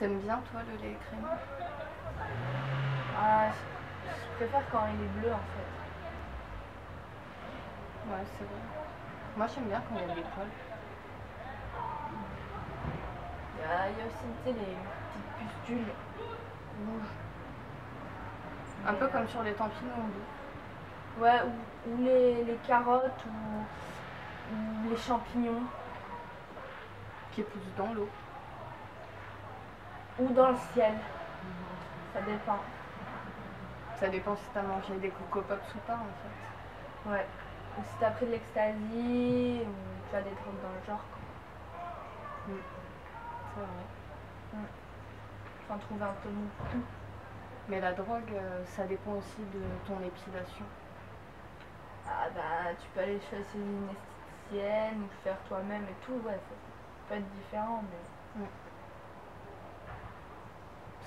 T'aimes bien toi le lait crémeux? Ah, je préfère quand il est bleu en fait. Ouais, c'est vrai. Moi j'aime bien quand il y a des poils. Il y a aussi, tu sais, les petites pustules rouges. Un peu comme sur les champignons doux. Ouais, ou les carottes ou les champignons. Qui poussent dans l'eau. Ou dans le ciel. Ça dépend. Ça dépend si t'as mangé des Coco Pops ou pas en fait. Ouais. Ou si t'as pris de l'ecstasy, ou tu as des trucs dans le genre. Quoi. C'est vrai. Faut en trouver un peu tout. Mais la drogue, ça dépend aussi de ton épilation. Ah bah tu peux aller chez une esthéticienne ou faire toi-même et tout, ouais, ça peut être différent, mais.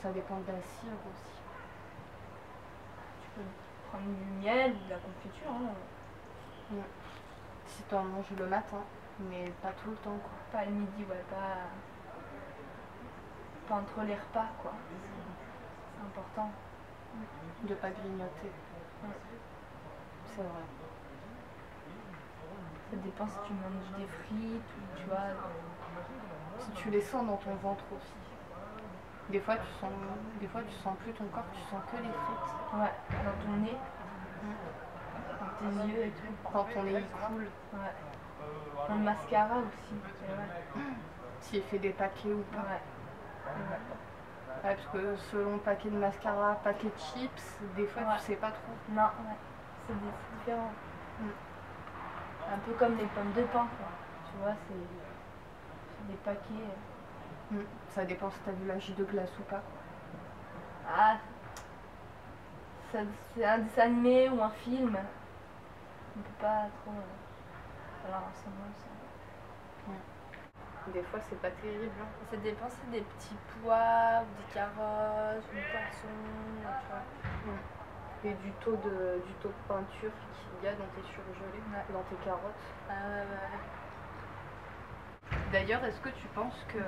Ça dépend de la cire aussi. Tu peux prendre du miel ou de la confiture. Hein. Si tu en manges le matin, mais pas tout le temps quoi. Pas le midi, ouais, pas entre les repas quoi. C'est important. De pas grignoter. C'est vrai. Ça dépend si tu manges des frites ou tu vois. Si tu les sens dans ton ventre aussi. Des fois tu sens plus ton corps, tu sens que les frites. Ouais, dans ton nez, dans tes yeux et tout. Quand ton nez il coule. Ouais. Dans le mascara aussi, c'est vrai. S'il fait des paquets ou pas. Ouais, parce que selon paquet de mascara, paquet de chips, des fois tu sais pas trop. Non, ouais, c'est différent. Un peu comme les pommes de pain, quoi. Tu vois, c'est des paquets. Ça dépend si t'as vu la jus de glace ou pas. Ah, c'est un dessin animé ou un film. On peut pas trop. Alors, ensemble, ça. Des fois c'est pas terrible. Ça dépend, c'est des petits pois, ou des carottes, ou des poissons, tu vois. Et du taux de peinture qu'il y a dans tes surgelés, dans tes carottes. D'ailleurs, est-ce que tu penses que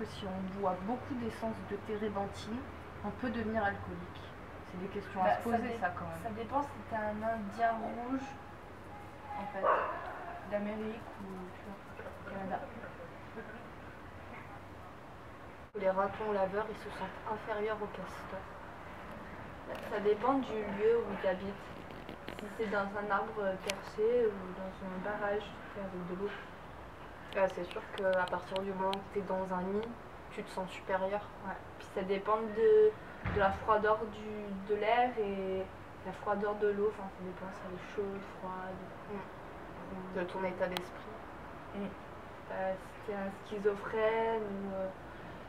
si on boit beaucoup d'essence de térébenthine, on peut devenir alcoolique? C'est des questions à se poser ça quand même. Ça dépend si t'es un Indien rouge, en fait, d'Amérique ou Canada. Les ratons laveurs, ils se sentent inférieurs aux castors. Ça dépend du lieu où tu habites. Si c'est dans un arbre perché ou dans un barrage avec de l'eau. C'est sûr qu'à partir du moment que tu es dans un nid, tu te sens supérieur. Ouais. Puis ça dépend de la froideur de l'air et la froideur de l'eau. Enfin, ça dépend si elle est chaude, froide. De ton état d'esprit. Si t'es un schizophrène ou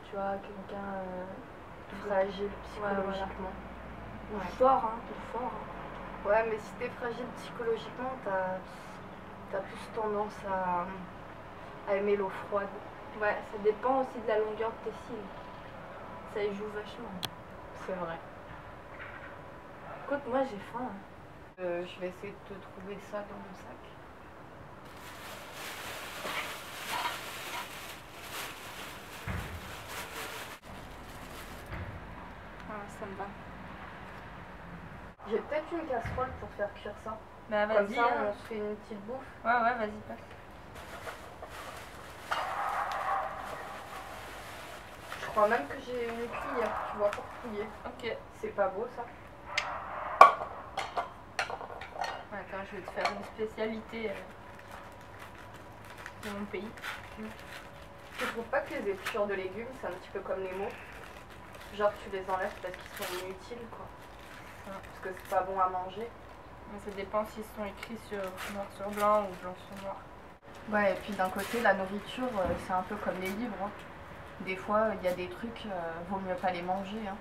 tu vois, quelqu'un fragile psychologiquement. Ou fort. Ouais, mais si t'es fragile psychologiquement, t'as plus tendance à aimer l'eau froide. Ouais, ça dépend aussi de la longueur de tes cils. Ça y joue vachement. C'est vrai. Écoute, moi j'ai faim. Je vais essayer de te trouver ça dans mon sac. Ça me va. J'ai peut-être une casserole pour faire cuire ça. Bah vas-y. Comme ça, on se fait une petite bouffe. Ouais, vas-y, passe. Je crois même que j'ai une cuillère, tu vois, pour plier. Ok. C'est pas beau ça? Attends, je vais te faire une spécialité de mon pays. Tu trouves pas que les épluchures de légumes, c'est un petit peu comme les mots? Genre tu les enlèves parce qu'ils sont inutiles, quoi. Parce que c'est pas bon à manger. Mais ça dépend s'ils sont écrits sur noir sur blanc ou blanc sur noir. Ouais, et puis d'un côté, la nourriture, c'est un peu comme les livres. Hein. Des fois, il y a des trucs, vaut mieux pas les manger. Hein.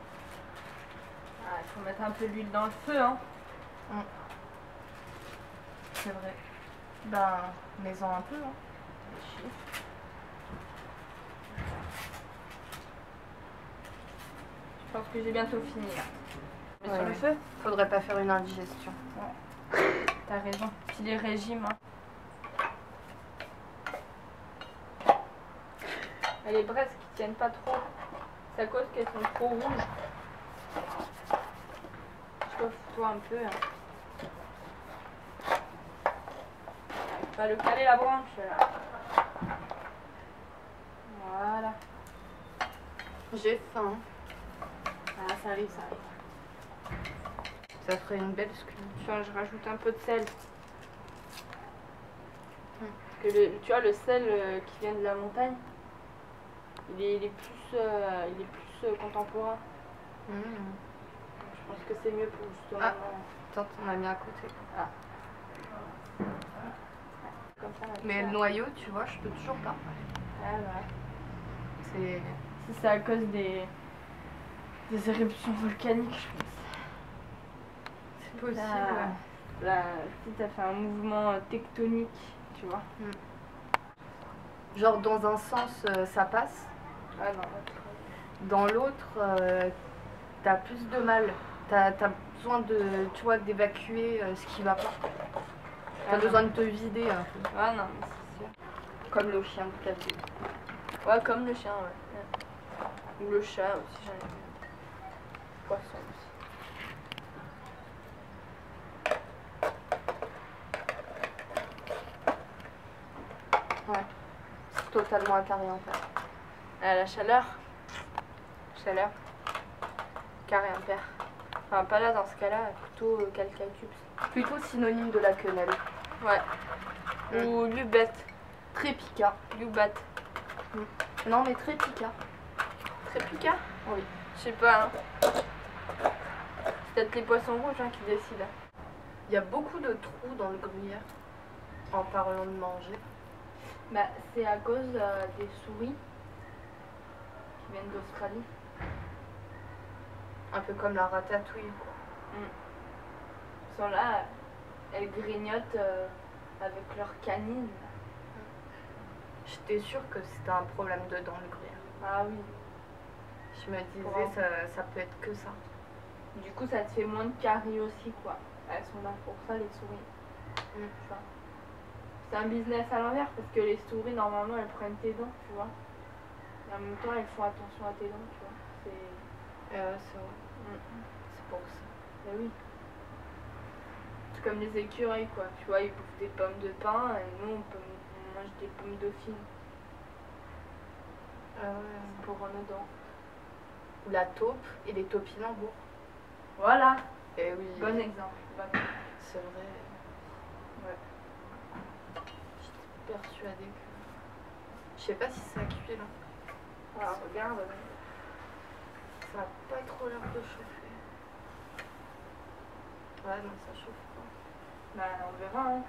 Ah, il faut mettre un peu d'huile dans le feu, hein. C'est vrai. Ben, mets-en un peu, hein. Je pense que j'ai bientôt fini là. Ouais, sur le feu. Faudrait pas faire une indigestion. Ouais. T'as raison. Puis les régimes. Hein. Et les braises qui tiennent pas trop, c'est à cause qu'elles sont trop rouges. Chauffe-toi un peu. Hein. Tu vas le caler la branche là. Voilà. J'ai faim. Ah, ça arrive, ça arrive. Ça ferait une belle sculpture. Je rajoute un peu de sel. Parce que tu vois, le sel qui vient de la montagne, il est plus contemporain. Je pense que c'est mieux pour justement. Ah, attends, on a mis à côté. Ah. Comme ça, mais le noyau, tu vois, je peux toujours pas. Ah, voilà. C'est à cause des éruptions volcaniques, je pense. C'est possible. Là, si t'as fait un mouvement tectonique, tu vois. Genre dans un sens, ça passe. Ah non. Dans l'autre, t'as plus de mal. T'as besoin de, tu vois, d'évacuer ce qui va pas. T'as besoin de te vider un peu. Ah non, mais c'est sûr. Comme le chien que t'as vu. Ouais, comme le chien, ouais. Ou le chat aussi, j'en ai vu. Poisson aussi. Ouais. C'est totalement un carré en fait. Ah, la chaleur. Chaleur. Carré impair. Enfin, pas là dans ce cas-là, plutôt calcacubes. Plutôt synonyme de la quenelle. Ouais. Ou lubette. Trépica. Lubat. Non mais trépica. Trépica? Oui. Je sais pas. Hein. C'est peut-être les poissons rouges hein, qui décident. Il y a beaucoup de trous dans le gruyère en parlant de manger. Bah, c'est à cause des souris qui viennent d'Australie. Un peu comme la ratatouille quoi. Elles sont là, elles grignotent avec leurs canines. J'étais sûre que c'était un problème de dents le gruyère. Ah oui. Je me disais ça peut être que ça. Du coup ça te fait moins de caries aussi quoi. Elles sont là pour ça les souris. Ça. C'est un business à l'envers parce que les souris normalement elles prennent tes dents, tu vois. Et en même temps elles font attention à tes dents, tu vois. C'est vrai. C'est pour ça. Ben oui. C'est comme les écureuils quoi. Tu vois, ils bouffent des pommes de pin et nous on mange des pommes dauphines. Pour nos dents. Ou la taupe et les topinambours. Voilà. Et oui. Bon exemple. C'est vrai. Ouais. J'étais persuadée que. Je sais pas si ça cuit là. Alors regarde. Ça a pas trop l'air de chauffer. Ouais non ça chauffe pas. Bah on verra hein.